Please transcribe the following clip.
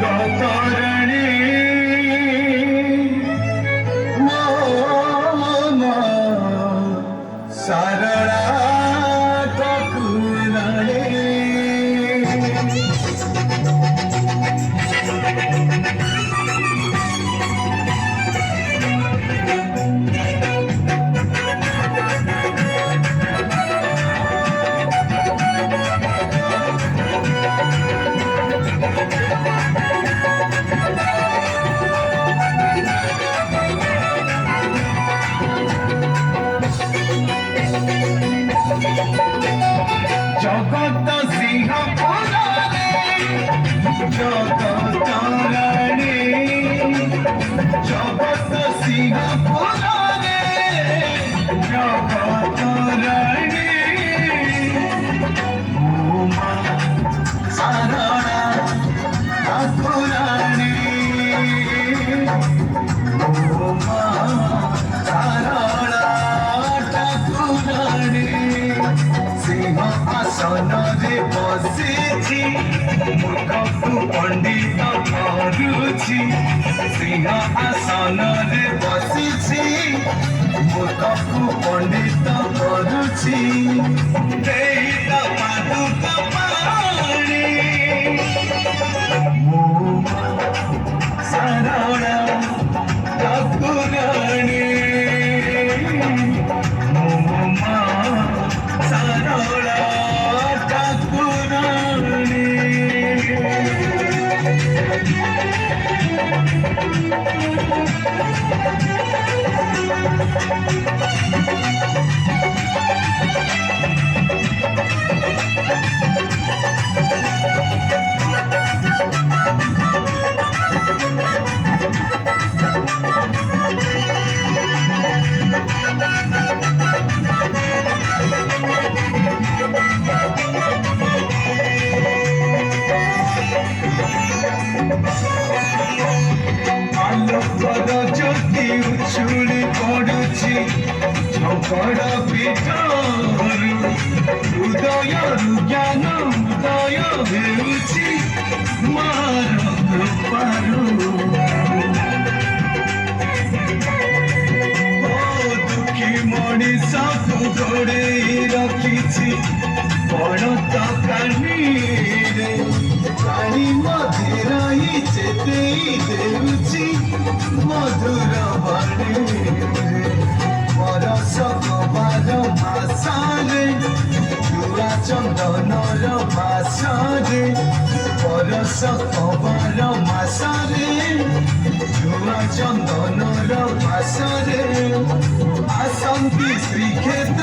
জগতরণী মা সারলা ঠাকুরানী জগত সিংহ পুরাণে জগতরণী জগত সিংহ পুরাণে জগতরণী উমা সারলা ঠাকুরানী উমা সারলা ঠাকুরানী সিংহাসନରେ বସିଛି ମୂର୍ଖକୁ ପଣ୍ଡିତ କରୁଛି ସିଂହାସନରେ ବସିଛି ମୂର୍ଖକୁ ପଣ୍ଡିତ କରୁଛି ଦେଇ ତ ପାଦୁକ ପାଣି ମୁଁ ସାରଳା ଠାକୁରାଣୀ ସାରଳା ଠାକୁରାଣୀ ଆଲୋକର ଜ୍ୟୋତି ଉଛୁଳି ପଡୁଛି ଝଙ୍କଡ଼ ଭିତରୁ ହୃଦୟରୁ ଜ୍ଞାନ ଉଦୟ ହେଉଛି ମାର କୃପାରୁ ଓ ଦୁଃଖୀ ମଣିଷକୁ ଘୋଡ଼େଇ ରଖିଛି ପଣତ କାନିରେ ପାଣି ମଧ୍ୟରେ ଚେତେଇ ଦେଉଛି ମଧୁର ବାଣୀରେ ବରଷ ବାର ମାସରେ ଚୁଆ ଚନ୍ଦନର ମାସରେ ବରଷ ବାର ମାସରେ ଚୁଆ ଚନ୍ଦନର ମାସରେ ଆସନ୍ତି ଶ୍ରୀକ୍ଷେତ୍ର